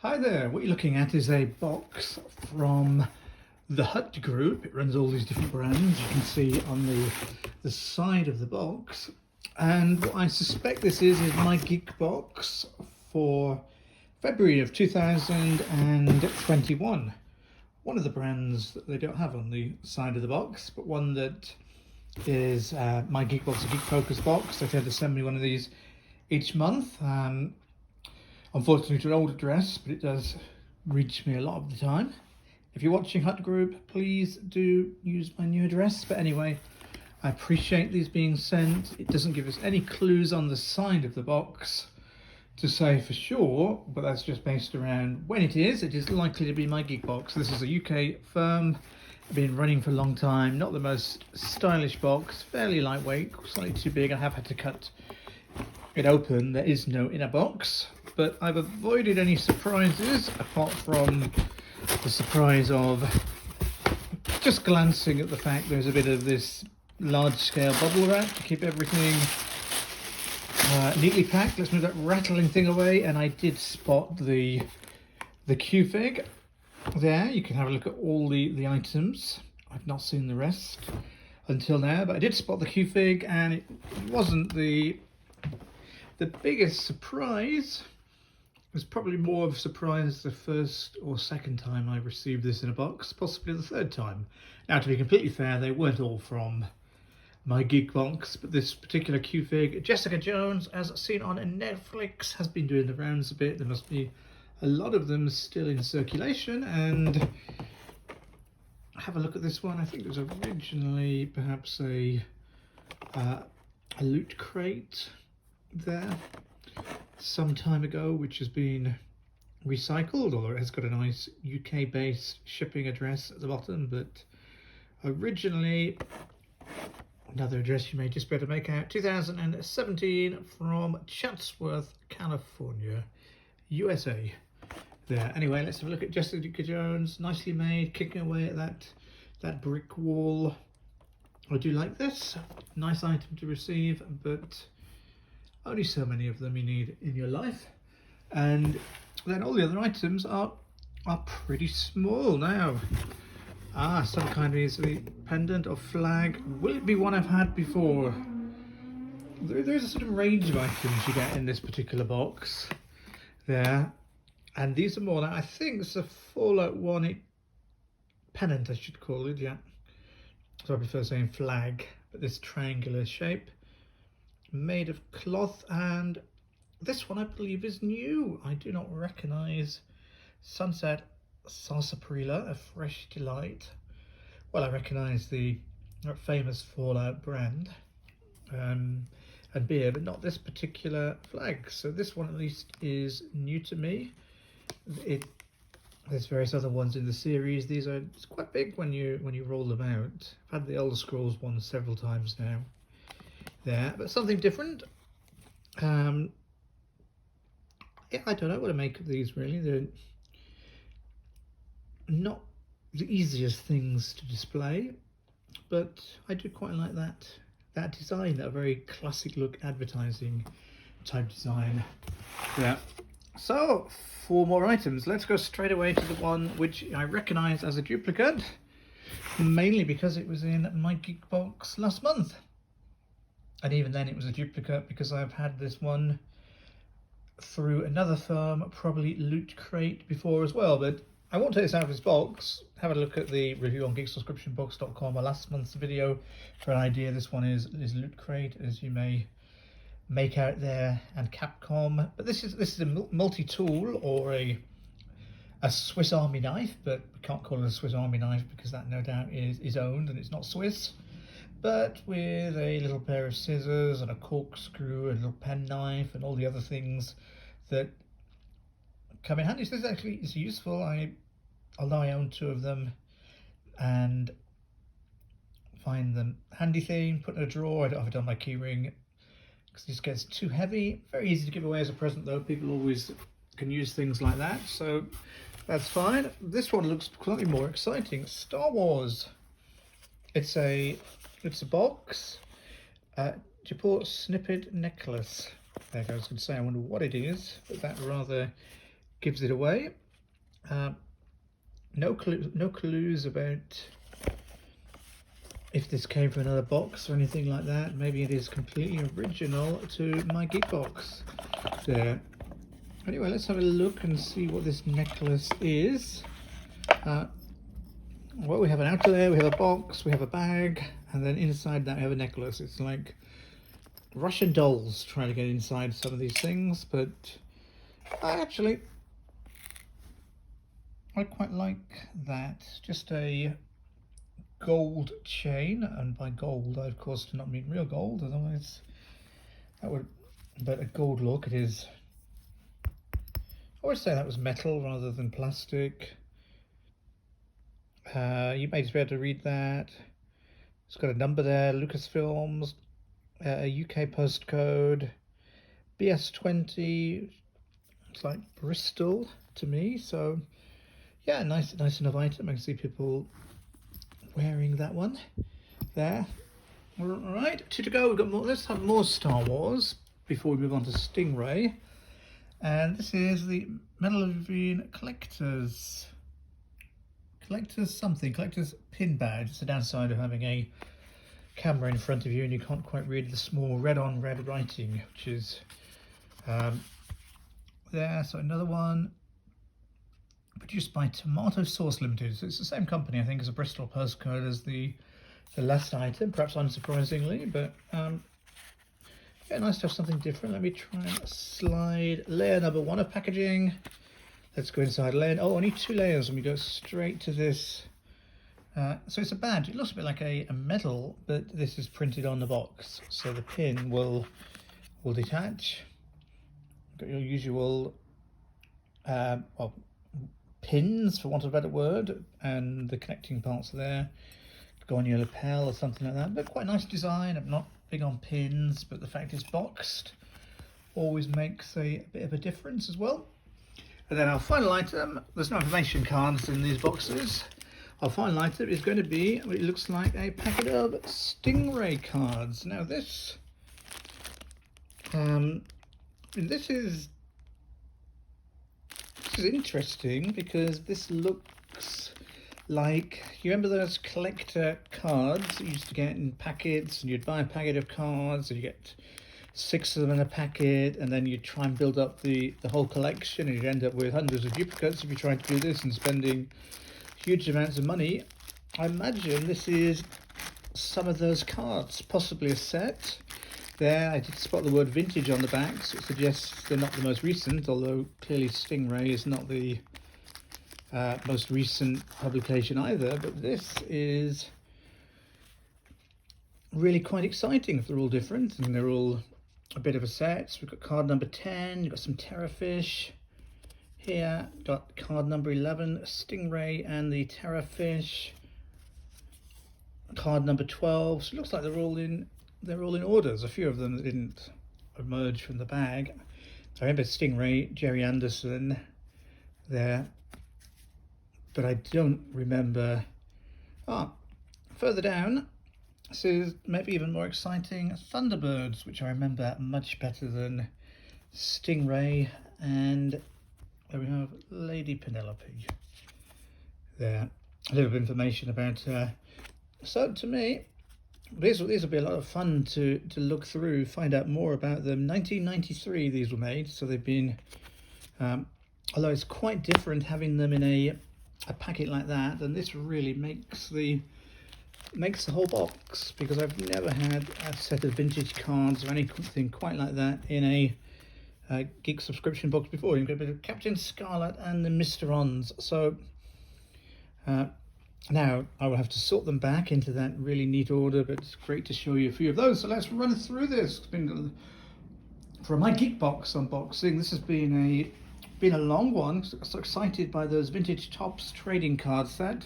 Hi there, what you're looking at is a box from the Hut Group. It runs all these different brands, you can see on the side of the box. And what I suspect this is my Geek box for February of 2021. One of the brands that they don't have on the side of the box, but one that is my Geek box, a Geek Focus box. They tend to send me one of these each month. Unfortunately to an old address, but it does reach me a lot of the time. If you're watching Hut Group, please do use my new address. But anyway, I appreciate these being sent. It doesn't give us any clues on the side of the box to say for sure, but that's just based around when it is. It is likely to be my Geek box. This is a UK firm, been running for a long time. Not the most stylish box, fairly lightweight, slightly too big. I have had to cut it open. There is no inner box, but I've avoided any surprises apart from the surprise of just glancing at the fact there's a bit of this large-scale bubble wrap to keep everything neatly packed. Let's move that rattling thing away. And I did spot the Q-Fig there. You can have a look at all the items. I've not seen the rest until now, but I did spot the Q-Fig, and it wasn't the biggest surprise. It was probably more of a surprise the first or second time I received this in a box, possibly the third time. Now, to be completely fair, they weren't all from my Geek box, but this particular Q-Fig, Jessica Jones, as seen on Netflix, has been doing the rounds a bit. There must be a lot of them still in circulation, and have a look at this one. I think it was originally perhaps a loot crate there some time ago, which has been recycled, although it has got a nice UK based shipping address at the bottom. But originally, another address you may just better make out, 2017, from Chatsworth, California, USA there. Anyway, let's have a look at Jessica Jones, nicely made, kicking away at that brick wall. I do like this, nice item to receive, but only so many of them you need in your life. And then all the other items are pretty small now. Some kind of easily pendant or flag. Will it be one I've had before? There's a sort of range of items you get in this particular box there, and these are more like, I think it's a Fallout 1 pennant, I should call it, yeah. So I prefer saying flag, but this triangular shape, made of cloth. And this one I believe is new. I do not recognize Sunset Sarsaparilla, a fresh delight. Well, I recognize the famous Fallout brand and beer, but not this particular flag. So this one at least is new to me. There's various other ones in the series. It's quite big when you roll them out. I've had the Elder Scrolls one several times now there, but something different. Yeah, I don't know what to make of these, really. They're not the easiest things to display, but I do quite like that design, that very classic look advertising type design. Yeah. So, 4 more items. Let's go straight away to the one which I recognise as a duplicate, mainly because it was in my Geek box last month. And even then it was a duplicate because I've had this one through another firm, probably Loot Crate, before as well. But I won't take this out of this box. Have a look at the review on geeksubscriptionbox.com, or last month's video, for an idea. This one is Loot Crate, as you may make out there, and Capcom. But this is a multi-tool, or a Swiss Army knife, but we can't call it a Swiss Army knife because that no doubt is owned and it's not Swiss. But with a little pair of scissors and a corkscrew, a little pen knife, and all the other things that come in handy. So this actually is useful. Although I own 2 of them and find them handy thing, put in a drawer. I don't have it on my keyring because it just gets too heavy. Very easy to give away as a present though. People always can use things like that, so that's fine. This one looks slightly more exciting. Star Wars. It's a box. Japort snippet necklace. There I was going to say, I wonder what it is, but that rather gives it away. No clues about if this came from another box or anything like that. Maybe it is completely original to my Geek box. There. Anyway, let's have a look and see what this necklace is. Well, we have an outer layer, we have a box, we have a bag, and then inside that we have a necklace. It's like Russian dolls trying to get inside some of these things, but I quite like that. Just a gold chain, and by gold I of course do not mean real gold, otherwise that would, but a gold look it is. I would say that was metal rather than plastic. You may just be able to read that. It's got a number there, Lucasfilms, a UK postcode, BS20. It's like Bristol to me. So yeah, nice enough item. I can see people wearing that one there. All right, two to go. We've got more. Let's have more Star Wars before we move on to Stingray. And this is the Mandalorian Collector's pin badge. It's the downside of having a camera in front of you and you can't quite read the small red on red writing, which is there. So another one produced by Tomato Sauce Limited. So it's the same company, I think, as a Bristol postcode as the last item, perhaps unsurprisingly, but yeah, nice to have something different. Let me try and slide layer number 1 of packaging. Let's go inside layer. Oh, only 2 layers, and we go straight to this. So it's a badge. It looks a bit like a medal, but this is printed on the box, so the pin will detach. Got your usual well, pins, for want of a better word, and the connecting parts there. Go on your lapel or something like that. But quite nice design. I'm not big on pins, but the fact it's boxed always makes a bit of a difference as well. And then our final item, there's no information cards in these boxes. Our final item is going to be, it looks like a packet of Stingray cards. Now this is interesting because this looks like, you remember those collector cards you used to get in packets, and you'd buy a packet of cards and you get 6 of them in a packet, and then you try and build up the whole collection, and you'd end up with hundreds of duplicates if you're trying to do this and spending huge amounts of money. I imagine this is some of those cards, possibly a set. There, I did spot the word vintage on the back, so it suggests they're not the most recent, although clearly Stingray is not the most recent publication either, but this is really quite exciting if they're all different and they're all a bit of a set. So we've got card number 10, you've got some Terrafish here, got card number 11, Stingray and the Terrafish, card number 12. So it looks like they're all in order. There's a few of them that didn't emerge from the bag. I remember Stingray, Jerry Anderson there, but I don't remember. Further down, this is maybe even more exciting, Thunderbirds, which I remember much better than Stingray. And there we have Lady Penelope there. A little bit of information about her. So to me, these will be a lot of fun to look through, find out more about them. 1993 these were made, so they've been, although it's quite different having them in a packet like that, and this really makes the whole box, because I've never had a set of vintage cards or anything quite like that in a Geek subscription box before. You've got a bit of Captain Scarlet and the Mr. Ons. So now I will have to sort them back into that really neat order, but it's great to show you a few of those. So let's run through this. It's been, for my Geek box unboxing, this has been a long one. So excited by those vintage Topps trading card set.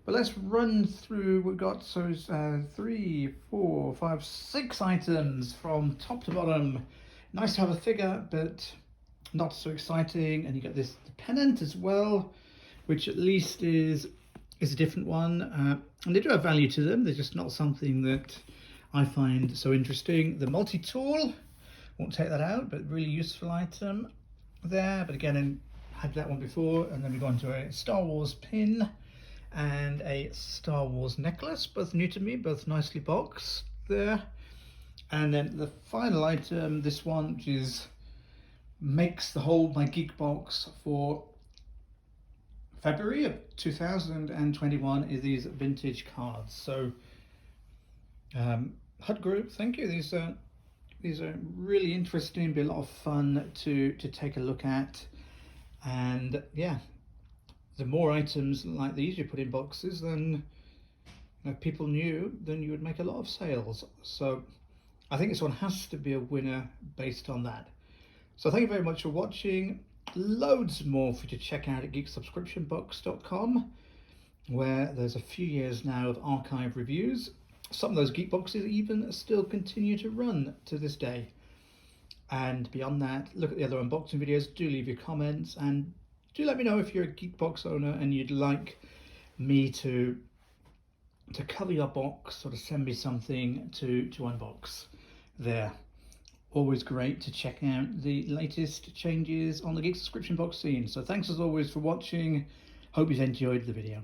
But let's run through. We've got 3, 4, 5, 6 items from top to bottom. Nice to have a figure, but not so exciting. And you get this pennant as well, which at least is a different one. And they do have value to them. They're just not something that I find so interesting. The multi-tool, won't take that out, but really useful item there. But again, had that one before, and then we got into a Star Wars pin and a Star Wars necklace, both new to me, both nicely boxed there. And then the final item, this one, which is makes the whole my Geek box for February of 2021, is these vintage cards. So HUD Group, thank you. These are really interesting, be a lot of fun to take a look at. And yeah, the more items like these you put in boxes, then if people knew, then you would make a lot of sales. So I think this one has to be a winner based on that. So thank you very much for watching. Loads more for you to check out at geeksubscriptionbox.com, where there's a few years now of archive reviews. Some of those Geek boxes even still continue to run to this day. And beyond that, look at the other unboxing videos, do leave your comments, and do let me know if you're a Geek box owner and you'd like me to cover your box, or to send me something to unbox there. Always great to check out the latest changes on the Geek subscription box scene. So thanks as always for watching. Hope you've enjoyed the video.